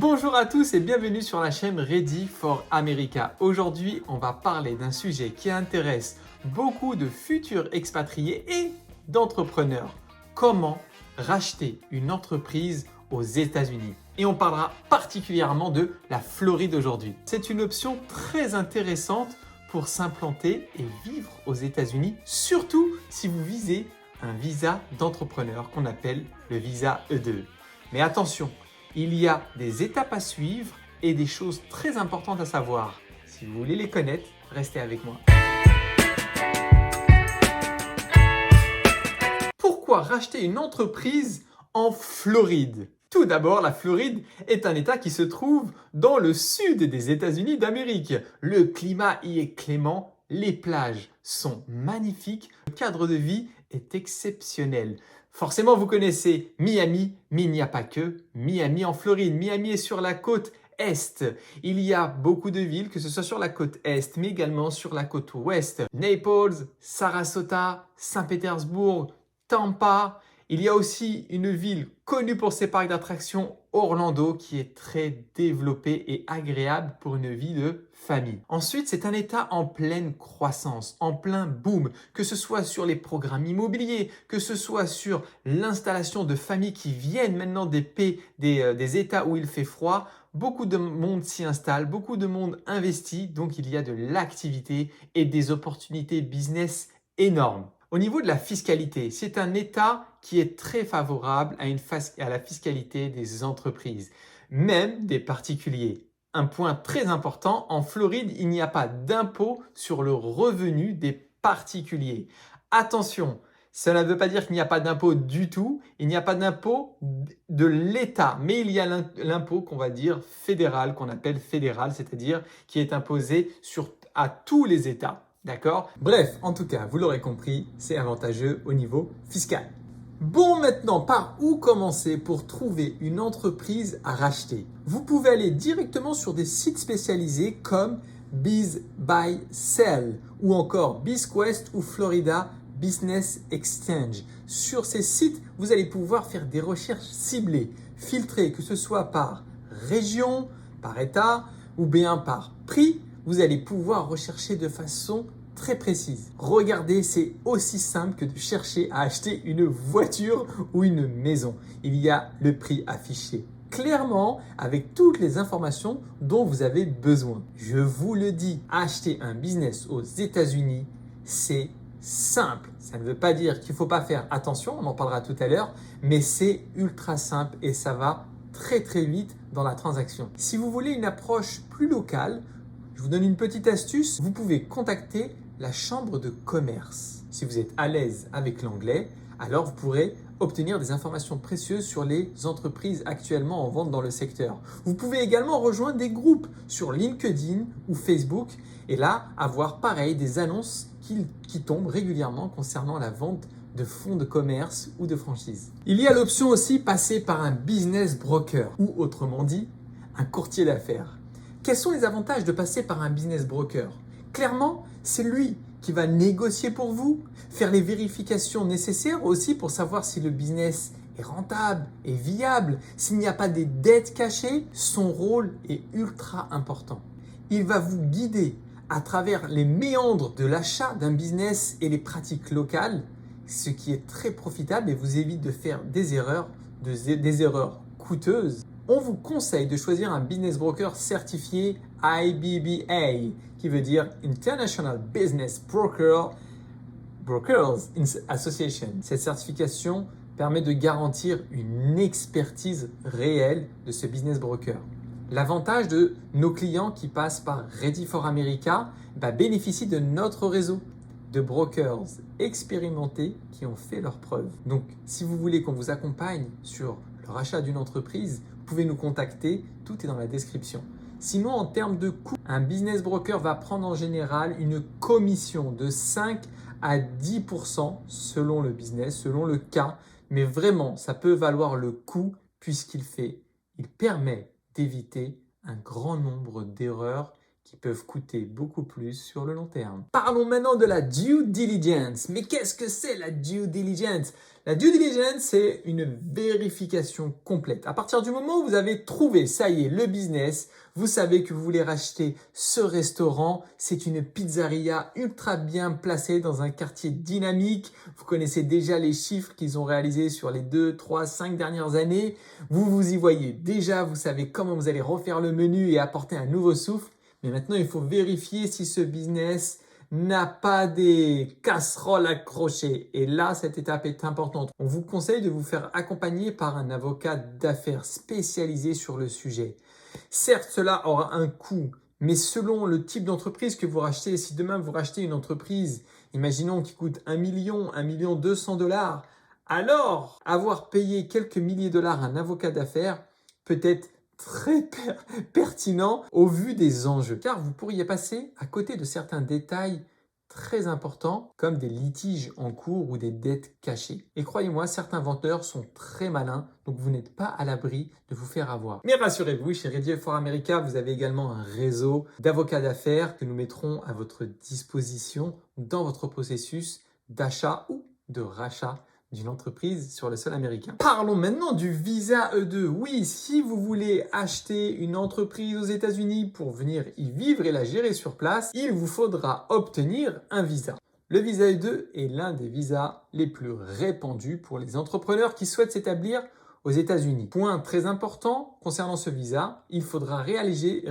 Bonjour à tous et bienvenue sur la chaîne Ready for America. Aujourd'hui, on va parler d'un sujet qui intéresse beaucoup de futurs expatriés et d'entrepreneurs. Comment racheter une entreprise aux États-Unis? Et on parlera particulièrement de la Floride aujourd'hui. C'est une option très intéressante pour s'implanter et vivre aux États-Unis, surtout si vous visez un visa d'entrepreneur qu'on appelle le visa E2. Mais attention, il y a des étapes à suivre et des choses très importantes à savoir. Si vous voulez les connaître, restez avec moi. Pourquoi racheter une entreprise en Floride? Tout d'abord, la Floride est un État qui se trouve dans le sud des États-Unis d'Amérique. Le climat y est clément, les plages sont magnifiques, le cadre de vie est exceptionnel. Forcément, vous connaissez Miami, mais il n'y a pas que Miami en Floride. Miami est sur la côte Est. Il y a beaucoup de villes, que ce soit sur la côte Est, mais également sur la côte Ouest. Naples, Sarasota, Saint-Pétersbourg, Tampa. Il y a aussi une ville connue pour ses parcs d'attractions, Orlando, qui est très développée et agréable pour une vie de famille. Ensuite, c'est un État en pleine croissance, en plein boom, que ce soit sur les programmes immobiliers, que ce soit sur l'installation de familles qui viennent maintenant des États où il fait froid. Beaucoup de monde s'y installe, beaucoup de monde investit, donc il y a de l'activité et des opportunités business énormes. Au niveau de la fiscalité, c'est un État qui est très favorable à la fiscalité des entreprises, même des particuliers. Un point très important, en Floride, il n'y a pas d'impôt sur le revenu des particuliers. Attention, cela ne veut pas dire qu'il n'y a pas d'impôt du tout, il n'y a pas d'impôt de l'État, mais il y a l'impôt qu'on va dire fédéral, qu'on appelle fédéral, c'est-à-dire qui est imposé à tous les États. D'accord? Bref, en tout cas, vous l'aurez compris, c'est avantageux au niveau fiscal. Bon, maintenant, par où commencer pour trouver une entreprise à racheter? Vous pouvez aller directement sur des sites spécialisés comme BizBuySell ou encore BizQuest ou Florida Business Exchange. Sur ces sites, vous allez pouvoir faire des recherches ciblées, filtrées, que ce soit par région, par État ou bien par prix. Vous allez pouvoir rechercher de façon très précise. Regardez, c'est aussi simple que de chercher à acheter une voiture ou une maison. Il y a le prix affiché clairement avec toutes les informations dont vous avez besoin. Je vous le dis, acheter un business aux États-Unis, c'est simple. Ça ne veut pas dire qu'il ne faut pas faire attention, on en parlera tout à l'heure, mais c'est ultra simple et ça va très vite dans la transaction. Si vous voulez une approche plus locale, je vous donne une petite astuce, vous pouvez contacter la chambre de commerce. Si vous êtes à l'aise avec l'anglais, alors vous pourrez obtenir des informations précieuses sur les entreprises actuellement en vente dans le secteur. Vous pouvez également rejoindre des groupes sur LinkedIn ou Facebook et là avoir pareil des annonces qui tombent régulièrement concernant la vente de fonds de commerce ou de franchise. Il y a l'option aussi passer par un business broker ou autrement dit un courtier d'affaires. Quels sont les avantages de passer par un business broker? Clairement, c'est lui qui va négocier pour vous, faire les vérifications nécessaires aussi pour savoir si le business est rentable et viable, s'il n'y a pas des dettes cachées. Son rôle est ultra important. Il va vous guider à travers les méandres de l'achat d'un business et les pratiques locales, ce qui est très profitable et vous évite de faire des erreurs coûteuses. On vous conseille de choisir un business broker certifié IBBA, qui veut dire International Business Brokers Association. Cette certification permet de garantir une expertise réelle de ce business broker. L'avantage de nos clients qui passent par Ready for America bénéficient de notre réseau de brokers expérimentés qui ont fait leurs preuves. Donc, si vous voulez qu'on vous accompagne sur le rachat d'une entreprise, vous pouvez nous contacter, tout est dans la description. Sinon, en termes de coût, un business broker va prendre en général une commission de 5 à 10% selon le business, selon le cas. Mais vraiment, ça peut valoir le coup puisqu'il permet d'éviter un grand nombre d'erreurs qui peuvent coûter beaucoup plus sur le long terme. Parlons maintenant de la due diligence. Mais qu'est-ce que c'est la due diligence? La due diligence, c'est une vérification complète. À partir du moment où vous avez trouvé, ça y est, le business, vous savez que vous voulez racheter ce restaurant, c'est une pizzeria ultra bien placée dans un quartier dynamique. Vous connaissez déjà les chiffres qu'ils ont réalisés sur les 2, 3, 5 dernières années. Vous vous y voyez déjà, vous savez comment vous allez refaire le menu et apporter un nouveau souffle. Mais maintenant, il faut vérifier si ce business n'a pas des casseroles accrochées. Et là, cette étape est importante. On vous conseille de vous faire accompagner par un avocat d'affaires spécialisé sur le sujet. Certes, cela aura un coût, mais selon le type d'entreprise que vous rachetez, si demain vous rachetez une entreprise, imaginons qui coûte 1 million, 1 200 000 $, alors avoir payé quelques milliers de dollars à un avocat d'affaires peut être très pertinent au vu des enjeux, car vous pourriez passer à côté de certains détails très importants comme des litiges en cours ou des dettes cachées. Et croyez-moi, certains vendeurs sont très malins, donc vous n'êtes pas à l'abri de vous faire avoir. Mais rassurez-vous, chez Ready for America, vous avez également un réseau d'avocats d'affaires que nous mettrons à votre disposition dans votre processus d'achat ou de rachat d'une entreprise sur le sol américain. Parlons maintenant du visa E2. Oui, si vous voulez acheter une entreprise aux États-Unis pour venir y vivre et la gérer sur place, il vous faudra obtenir un visa. Le visa E2 est l'un des visas les plus répandus pour les entrepreneurs qui souhaitent s'établir aux États-Unis. Point très important concernant ce visa, il faudra réaliser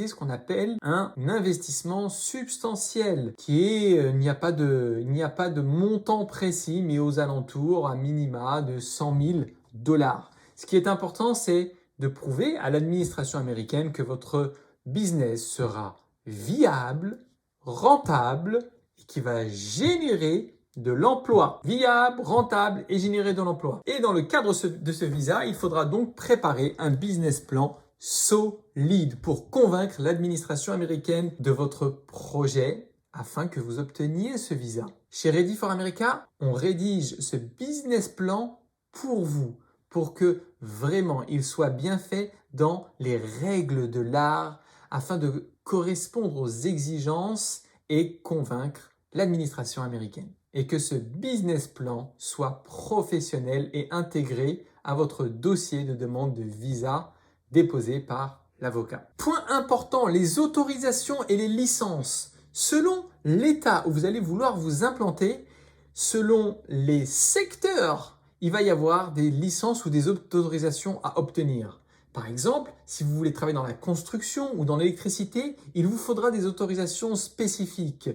ce qu'on appelle un investissement substantiel, il n'y a pas de montant précis, mais aux alentours à minima de 100 000 $. Ce qui est important, c'est de prouver à l'administration américaine que votre business sera viable, rentable et qui va générer de l'emploi, viable, rentable et générer de l'emploi. Et dans le cadre de ce visa, il faudra donc préparer un business plan solide pour convaincre l'administration américaine de votre projet afin que vous obteniez ce visa. Chez Ready for America, on rédige ce business plan pour vous, pour que vraiment il soit bien fait dans les règles de l'art afin de correspondre aux exigences et convaincre l'administration américaine. Et que ce business plan soit professionnel et intégré à votre dossier de demande de visa déposé par l'avocat. Point important, les autorisations et les licences. Selon l'État où vous allez vouloir vous implanter, selon les secteurs, il va y avoir des licences ou des autorisations à obtenir. Par exemple, si vous voulez travailler dans la construction ou dans l'électricité, il vous faudra des autorisations spécifiques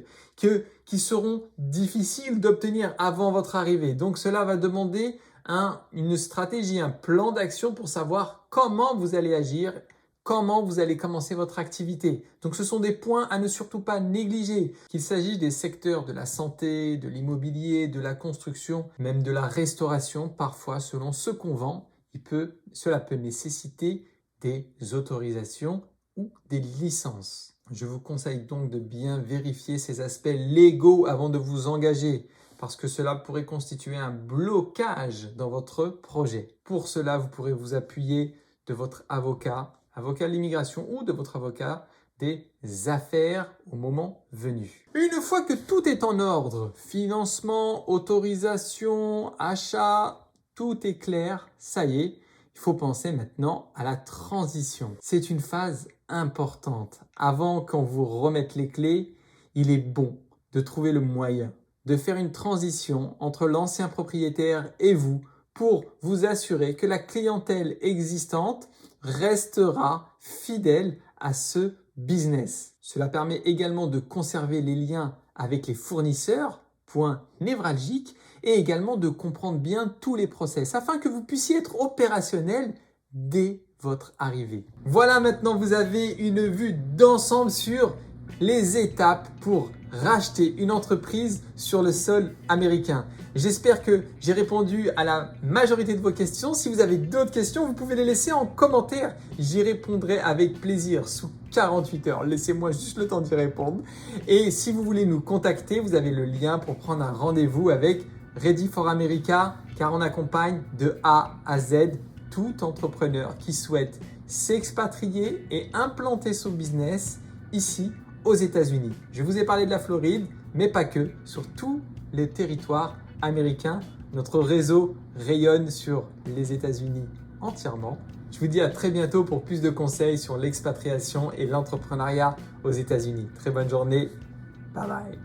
qui seront difficiles d'obtenir avant votre arrivée. Donc cela va demander une stratégie, un plan d'action pour savoir comment vous allez agir, comment vous allez commencer votre activité. Donc ce sont des points à ne surtout pas négliger, qu'il s'agisse des secteurs de la santé, de l'immobilier, de la construction, même de la restauration, parfois selon ce qu'on vend. Cela peut nécessiter des autorisations ou des licences. Je vous conseille donc de bien vérifier ces aspects légaux avant de vous engager parce que cela pourrait constituer un blocage dans votre projet. Pour cela, vous pourrez vous appuyer de votre avocat de l'immigration ou de votre avocat des affaires au moment venu. Une fois que tout est en ordre, financement, autorisation, achat, tout est clair, ça y est, il faut penser maintenant à la transition. C'est une phase importante. Avant qu'on vous remette les clés, il est bon de trouver le moyen de faire une transition entre l'ancien propriétaire et vous pour vous assurer que la clientèle existante restera fidèle à ce business. Cela permet également de conserver les liens avec les fournisseurs, point névralgique, et également de comprendre bien tous les process afin que vous puissiez être opérationnel dès votre arrivée. Voilà, maintenant vous avez une vue d'ensemble sur les étapes pour racheter une entreprise sur le sol américain. J'espère que j'ai répondu à la majorité de vos questions. Si vous avez d'autres questions, vous pouvez les laisser en commentaire. J'y répondrai avec plaisir sous 48 heures. Laissez-moi juste le temps d'y répondre. Et si vous voulez nous contacter, vous avez le lien pour prendre un rendez-vous avec Ready for America, car on accompagne de A à Z tout entrepreneur qui souhaite s'expatrier et implanter son business ici aux États-Unis. Je vous ai parlé de la Floride, mais pas que, sur tous les territoires américains. Notre réseau rayonne sur les États-Unis entièrement. Je vous dis à très bientôt pour plus de conseils sur l'expatriation et l'entrepreneuriat aux États-Unis. Très bonne journée. Bye bye.